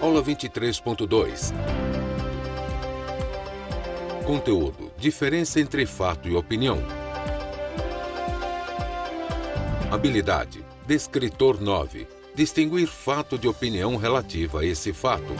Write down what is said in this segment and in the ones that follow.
Aula 23.2. Conteúdo: diferença entre fato e opinião. Habilidade: descritor 9. Distinguir fato de opinião relativa a esse fato.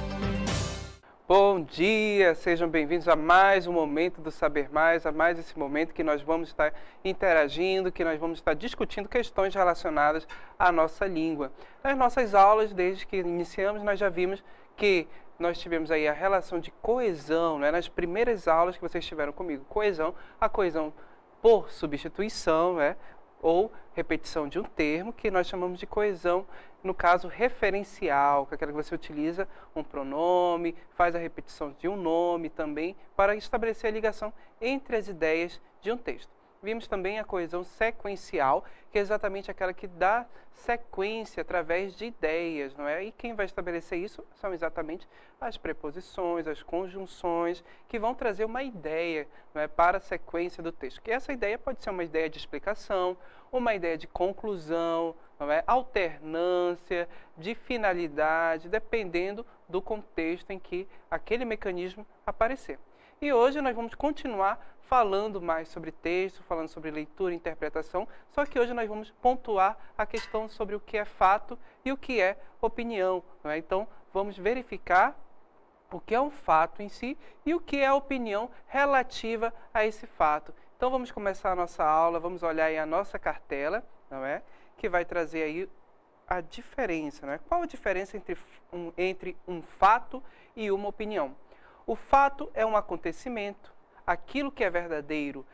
Bom dia, sejam bem-vindos a mais um momento do Saber Mais, a mais esse momento que nós vamos estar interagindo, que nós vamos estar discutindo questões relacionadas à nossa língua. Nas nossas aulas, desde que iniciamos, nós já vimos que nós tivemos aí a relação de coesão, né? Nas primeiras aulas que vocês tiveram comigo, coesão, a coesão por substituição, né? Ou repetição de um termo, que nós chamamos de coesão, no caso referencial, que é aquela que você utiliza um pronome, faz a repetição de um nome também, para estabelecer a ligação entre as ideias de um texto. Vimos também a coesão sequencial, que é exatamente aquela que dá sequência através de ideias, não é? E quem vai estabelecer isso são exatamente as preposições, as conjunções, que vão trazer uma ideia, não é, para a sequência do texto. Que essa ideia pode ser uma ideia de explicação, uma ideia de conclusão, não é? Alternância, de finalidade, dependendo do contexto em que aquele mecanismo aparecer. E hoje nós vamos continuar falando mais sobre texto, falando sobre leitura e interpretação, só que hoje nós vamos pontuar a questão sobre o que é fato e o que é opinião, não é? Então, vamos verificar o que é um fato em si e o que é a opinião relativa a esse fato. Então, vamos começar a nossa aula, vamos olhar aí a nossa cartela, não é? Que vai trazer aí a diferença, não é? Qual a diferença entre um fato e uma opinião? O fato é um acontecimento, aquilo que é verdadeiro,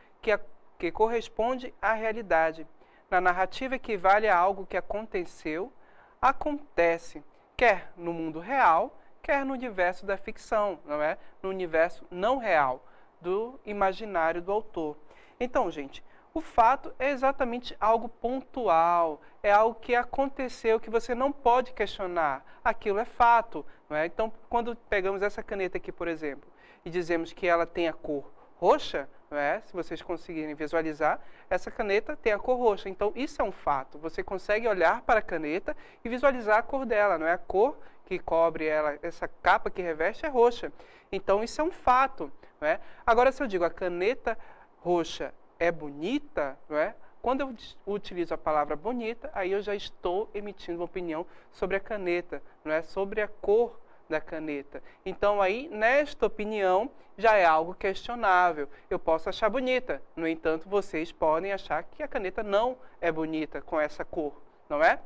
que corresponde à realidade. Na narrativa equivale a algo que aconteceu, acontece, quer no mundo real, quer no universo da ficção, não é? No universo não real, do imaginário do autor. Então, gente, o fato é exatamente algo pontual, é algo que aconteceu, que você não pode questionar. Aquilo é fato, não é? Então, quando pegamos essa caneta aqui, por exemplo, e dizemos que ela tem a cor roxa, não é? Se vocês conseguirem visualizar, essa caneta tem a cor roxa. Então, isso é um fato. Você consegue olhar para a caneta e visualizar a cor dela, não é? A cor que cobre ela, essa capa que reveste é roxa. Então, isso é um fato, não é? Agora, se eu digo a caneta roxa é bonita, não é? Quando eu utilizo a palavra bonita, aí eu já estou emitindo uma opinião sobre a caneta, não é? Sobre a cor da caneta. Então aí, nesta opinião, já é algo questionável. Eu posso achar bonita, no entanto, vocês podem achar que a caneta não é bonita com essa cor, não é?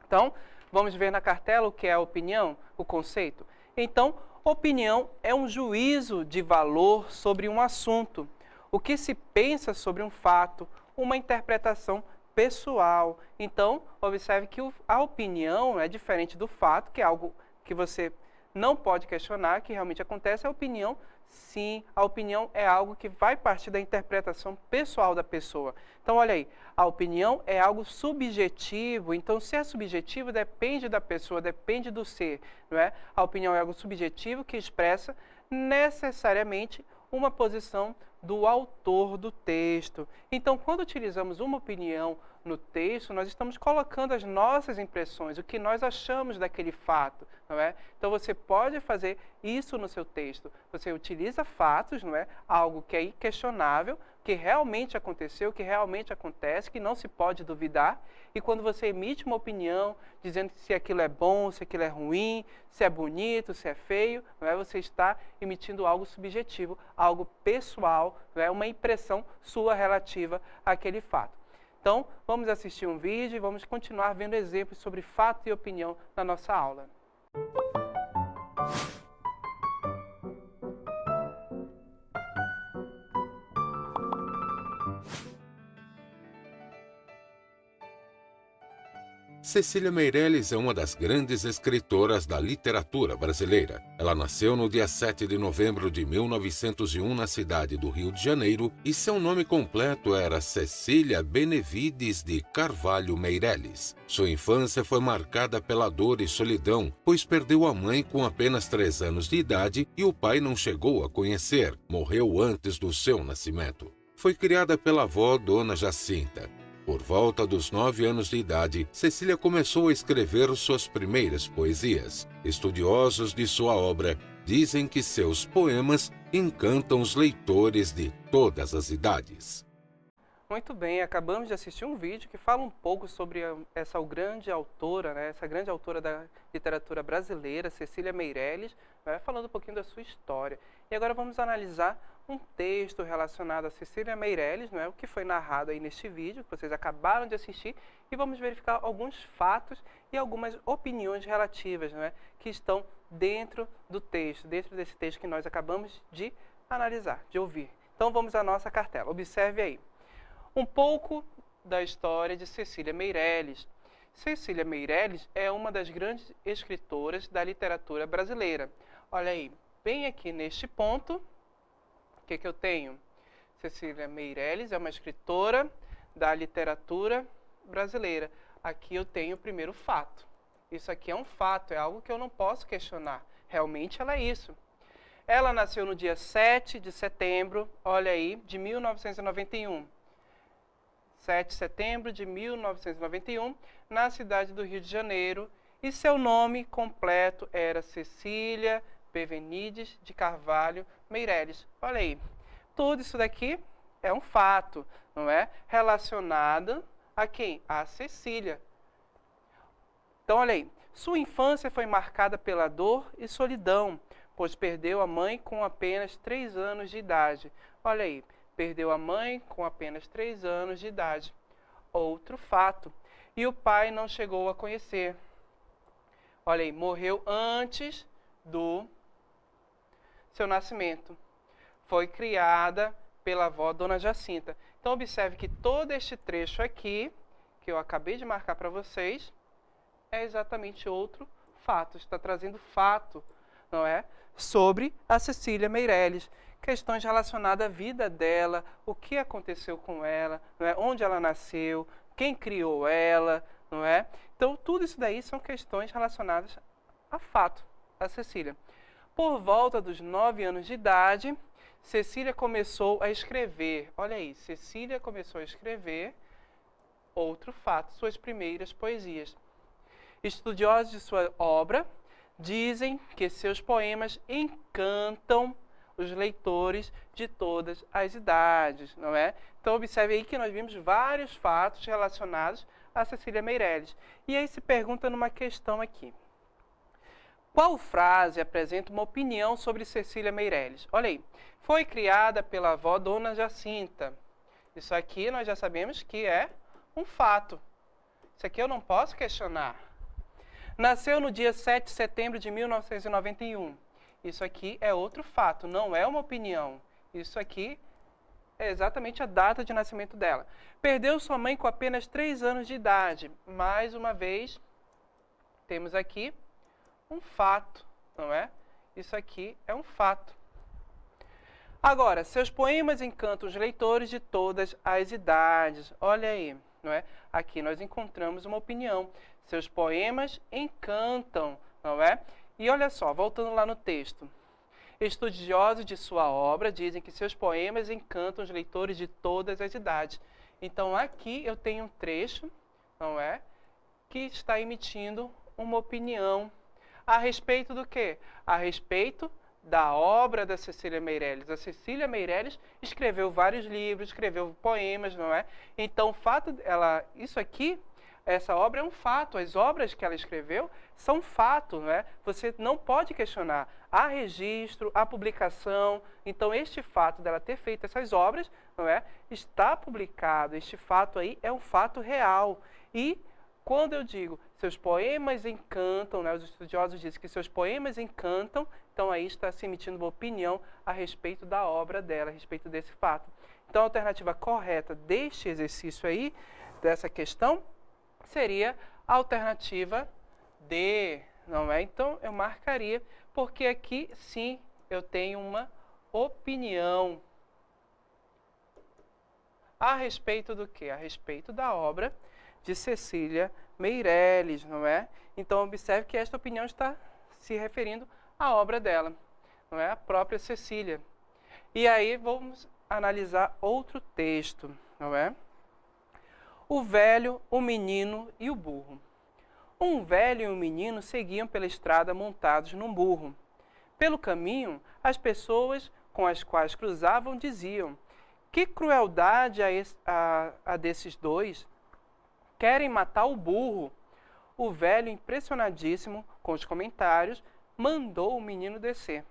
Então, vamos ver na cartela o que é a opinião, o conceito. Então, opinião é um juízo de valor sobre um assunto. O que se pensa sobre um fato, uma interpretação pessoal. Então, observe que a opinião é diferente do fato, que é algo que você não pode questionar, que realmente acontece. A opinião, sim, a opinião é algo que vai partir da interpretação pessoal da pessoa. Então, olha aí, a opinião é algo subjetivo. Então, se é subjetivo, depende da pessoa, depende do ser, não é? A opinião é algo subjetivo que expressa necessariamente uma posição do autor do texto. Então, quando utilizamos uma opinião no texto, nós estamos colocando as nossas impressões, o que nós achamos daquele fato, não é? Então, você pode fazer isso no seu texto. Você utiliza fatos, não é? Algo que é inquestionável, que realmente aconteceu, que realmente acontece, que não se pode duvidar. E quando você emite uma opinião, dizendo se aquilo é bom, se aquilo é ruim, se é bonito, se é feio, não é? Você está emitindo algo subjetivo, algo pessoal, não é? Uma impressão sua relativa àquele fato. Então, vamos assistir um vídeo e vamos continuar vendo exemplos sobre fato e opinião na nossa aula. Cecília Meirelles é uma das grandes escritoras da literatura brasileira. Ela nasceu no dia 7 de novembro de 1901 na cidade do Rio de Janeiro e seu nome completo era Cecília Benevides de Carvalho Meirelles. Sua infância foi marcada pela dor e solidão, pois perdeu a mãe com apenas 3 anos de idade e o pai não chegou a conhecer, morreu antes do seu nascimento. Foi criada pela avó Dona Jacinta. Por volta dos 9 anos de idade, Cecília começou a escrever suas primeiras poesias. Estudiosos de sua obra dizem que seus poemas encantam os leitores de todas as idades. Muito bem, acabamos de assistir um vídeo que fala um pouco sobre essa grande autora, né, essa grande autora da literatura brasileira, Cecília Meirelles, né, falando um pouquinho da sua história. E agora vamos analisar um texto relacionado a Cecília Meirelles, né, o que foi narrado aí neste vídeo, que vocês acabaram de assistir, e vamos verificar alguns fatos e algumas opiniões relativas, né, que estão dentro do texto, dentro desse texto que nós acabamos de analisar, de ouvir. Então vamos à nossa cartela, observe aí. Um pouco da história de Cecília Meirelles. Cecília Meirelles é uma das grandes escritoras da literatura brasileira. Olha aí, bem aqui neste ponto, o que eu tenho? Cecília Meirelles é uma escritora da literatura brasileira. Aqui eu tenho o primeiro fato. Isso aqui é um fato, é algo que eu não posso questionar. Realmente ela é isso. Ela nasceu no dia 7 de setembro, olha aí, de 1991. 7 de setembro de 1991, na cidade do Rio de Janeiro, e seu nome completo era Cecília Bevenides de Carvalho Meirelles. Olha aí, tudo isso daqui é um fato, não é? Relacionado a quem? A Cecília. Então, olha aí, sua infância foi marcada pela dor e solidão, pois perdeu a mãe com apenas 3 anos de idade. Olha aí, perdeu a mãe com apenas 3 anos de idade. Outro fato. E o pai não chegou a conhecer. Olha aí, morreu antes do seu nascimento. Foi criada pela avó Dona Jacinta. Então, observe que todo este trecho aqui, que eu acabei de marcar para vocês, é exatamente outro fato. Está trazendo fato, não é? Sobre a Cecília Meirelles. Questões relacionadas à vida dela, o que aconteceu com ela, não é? Onde ela nasceu, quem criou ela, não é? Então, tudo isso daí são questões relacionadas a fato, a Cecília. Por volta dos 9 anos de idade, Cecília começou a escrever. Olha aí, Cecília começou a escrever, outro fato, suas primeiras poesias. Estudiosos de sua obra dizem que seus poemas encantam os leitores de todas as idades, não é? Então, observe aí que nós vimos vários fatos relacionados a Cecília Meirelles. E aí se pergunta numa questão aqui. Qual frase apresenta uma opinião sobre Cecília Meirelles? Olha aí, foi criada pela avó Dona Jacinta. Isso aqui nós já sabemos que é um fato. Isso aqui eu não posso questionar. Nasceu no dia 7 de setembro de 1991. Isso aqui é outro fato, não é uma opinião. Isso aqui é exatamente a data de nascimento dela. Perdeu sua mãe com apenas 3 anos de idade. Mais uma vez, temos aqui um fato, não é? Isso aqui é um fato. Agora, seus poemas encantam os leitores de todas as idades. Olha aí, não é? Aqui nós encontramos uma opinião. Seus poemas encantam, não é? E olha só, voltando lá no texto. Estudiosos de sua obra dizem que seus poemas encantam os leitores de todas as idades. Então, aqui eu tenho um trecho, não é? Que está emitindo uma opinião. A respeito do quê? A respeito da obra da Cecília Meirelles. A Cecília Meirelles escreveu vários livros, escreveu poemas, não é? Então, o fato dela, isso aqui, essa obra é um fato. As obras que ela escreveu são fato, não é? Você não pode questionar. Há registro, há publicação. Então, este fato dela ter feito essas obras, não é? Está publicado. Este fato aí é um fato real. E quando eu digo seus poemas encantam, né? Os estudiosos dizem que seus poemas encantam, então aí está se emitindo uma opinião a respeito da obra dela, a respeito desse fato. Então, a alternativa correta deste exercício aí, dessa questão, seria a alternativa D, não é? Então, eu marcaria, porque aqui, sim, eu tenho uma opinião. A respeito do quê? A respeito da obra de Cecília Meirelles, não é? Então, observe que esta opinião está se referindo à obra dela, não é? A própria Cecília. E aí, vamos analisar outro texto, não é? O velho, o menino e o burro. Um velho e um menino seguiam pela estrada montados num burro. Pelo caminho, as pessoas com as quais cruzavam diziam: que crueldade a desses dois! Querem matar o burro. O velho, impressionadíssimo com os comentários, mandou o menino descer.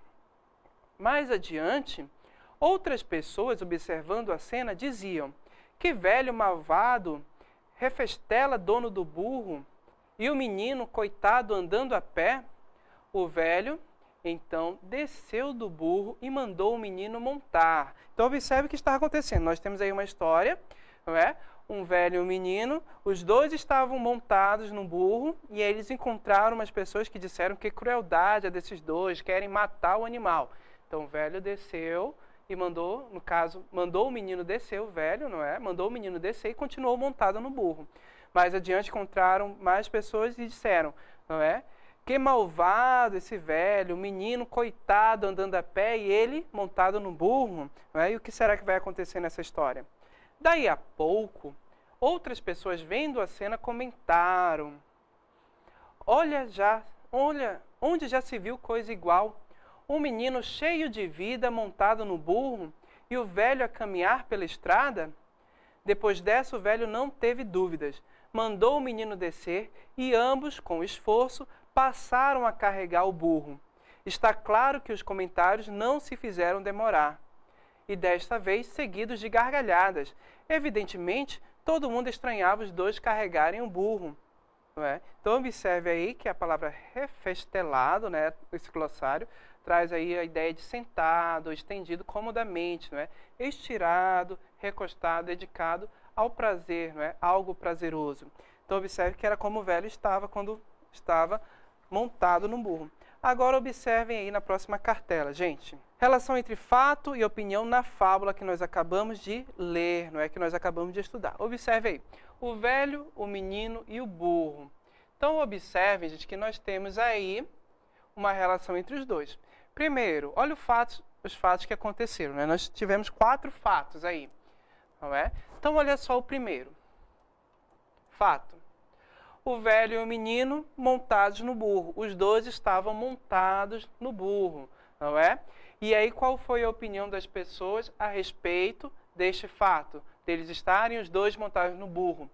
Mais adiante, outras pessoas, observando a cena, diziam: que velho malvado, refestela dono do burro, e o menino, coitado, andando a pé. O velho, então, desceu do burro e mandou o menino montar. Então, observe o que está acontecendo. Nós temos aí uma história, não é? Um velho e um menino, os dois estavam montados no burro e eles encontraram umas pessoas que disseram que crueldade é desses dois, querem matar o animal. Então, o velho desceu e mandou, no caso, mandou o menino descer, o velho, não é? Mandou o menino descer e continuou montado no burro. Mais adiante encontraram mais pessoas e disseram, não é? Que malvado esse velho, o menino coitado andando a pé e ele montado no burro. Não é? E o que será que vai acontecer nessa história? Daí a pouco, outras pessoas vendo a cena comentaram: olha, onde já se viu coisa igual? Um menino cheio de vida montado no burro e o velho a caminhar pela estrada? Depois dessa, o velho não teve dúvidas. Mandou o menino descer e ambos, com esforço, passaram a carregar o burro. Está claro que os comentários não se fizeram demorar. E desta vez seguidos de gargalhadas. Evidentemente, todo mundo estranhava os dois carregarem um burro. Não é? Então, observe aí que a palavra refestelado, né, esse glossário, traz aí a ideia de sentado, estendido comodamente, não é? Estirado, recostado, dedicado ao prazer, não é? Algo prazeroso. Então, observe que era como o velho estava quando estava montado no burro. Agora, observem aí na próxima cartela, gente. Relação entre fato e opinião na fábula que nós acabamos de ler, não é? Que nós acabamos de estudar. Observe aí. O velho, o menino e o burro. Então, observem, gente, que nós temos aí uma relação entre os dois. Primeiro, olha os fatos que aconteceram, né? Nós tivemos 4 fatos aí, não é? Então, olha só o primeiro. Fato. O velho e o menino montados no burro. Os dois estavam montados no burro, não é? E aí, qual foi a opinião das pessoas a respeito deste fato? Deles estarem os dois montados no burro.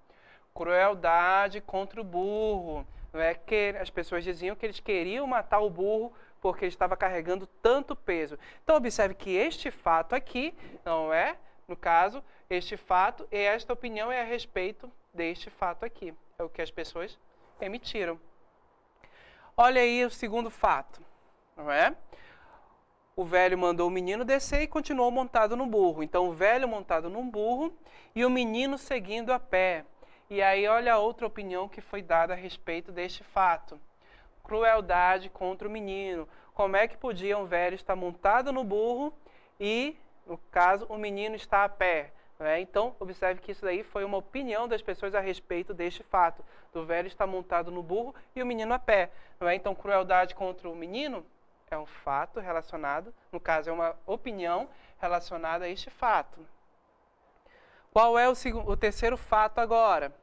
Crueldade contra o burro. Não é? Que as pessoas diziam que eles queriam matar o burro porque ele estava carregando tanto peso. Então, observe que este fato aqui, não é? No caso, este fato e esta opinião é a respeito deste fato aqui. É o que as pessoas emitiram. Olha aí o segundo fato, não é? O velho mandou o menino descer e continuou montado no burro. Então, o velho montado num burro e o menino seguindo a pé. E aí, olha a outra opinião que foi dada a respeito deste fato. Crueldade contra o menino. Como é que podia um velho estar montado no burro e, no caso, o menino está a pé? Não é? Então, observe que isso daí foi uma opinião das pessoas a respeito deste fato. Do velho estar montado no burro e o menino a pé. Não é? Então, crueldade contra o menino é um fato relacionado, no caso, é uma opinião relacionada a este fato. Qual é o terceiro fato agora?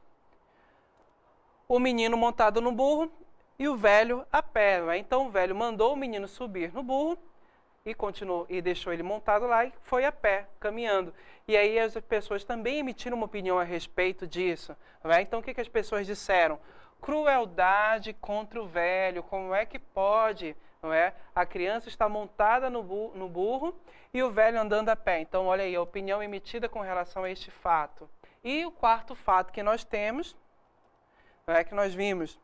O menino montado no burro e o velho a pé. Não é? Então, o velho mandou o menino subir no burro e continuou e deixou ele montado lá e foi a pé, caminhando. E aí as pessoas também emitiram uma opinião a respeito disso. Não é? Então, o que as pessoas disseram? Crueldade contra o velho. Como é que pode? Não é? A criança está montada no burro e o velho andando a pé. Então, olha aí, a opinião emitida com relação a este fato. E o quarto fato que nós temos, não é, que nós vimos.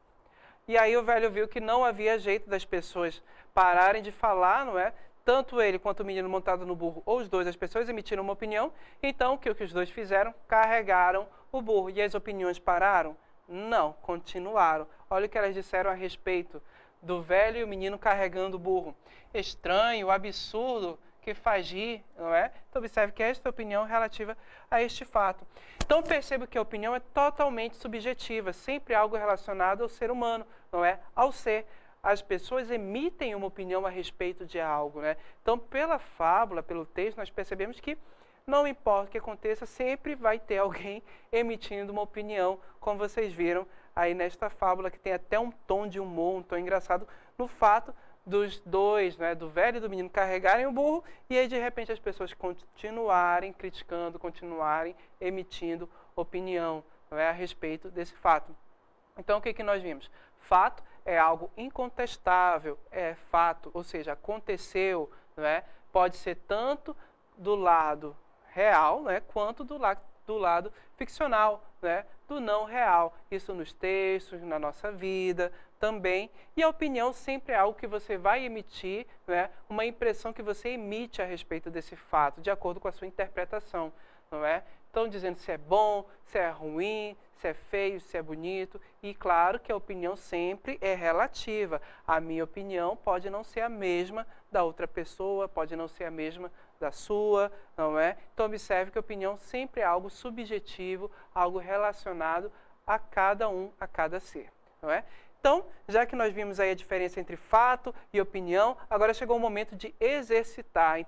E aí o velho viu que não havia jeito das pessoas pararem de falar, não é? Tanto ele quanto o menino montado no burro, ou os dois, as pessoas emitiram uma opinião. Então, o que os dois fizeram? Carregaram o burro. E as opiniões pararam? Não, continuaram. Olha o que elas disseram a respeito do velho e o menino carregando o burro. Estranho, absurdo, que faz rir, não é? Então, observe que esta é a opinião relativa a este fato. Então, perceba que a opinião é totalmente subjetiva, sempre algo relacionado ao ser humano, não é? Ao ser. As pessoas emitem uma opinião a respeito de algo, né? Então, pela fábula, pelo texto, nós percebemos que não importa o que aconteça, sempre vai ter alguém emitindo uma opinião, como vocês viram aí nesta fábula, que tem até um tom de humor, um tom engraçado, no fato dos dois, né, do velho e do menino, carregarem o burro, e aí de repente as pessoas continuarem criticando, continuarem emitindo opinião, não é, a respeito desse fato. Então o que nós vimos? Fato é algo incontestável, é fato, ou seja, aconteceu, não é? Pode ser tanto do lado real, né, quanto do lado ficcional, né, do não real. Isso nos textos, na nossa vida também. E a opinião sempre é algo que você vai emitir, né, uma impressão que você emite a respeito desse fato, de acordo com a sua interpretação, não é? Então, dizendo se é bom, se é ruim, se é feio, se é bonito. E claro que a opinião sempre é relativa. A minha opinião pode não ser a mesma da outra pessoa, pode não ser a mesma da sua, não é? Então, observe que a opinião sempre é algo subjetivo, algo relacionado a cada um, a cada ser, não é? Então, já que nós vimos aí a diferença entre fato e opinião, agora chegou o momento de exercitar.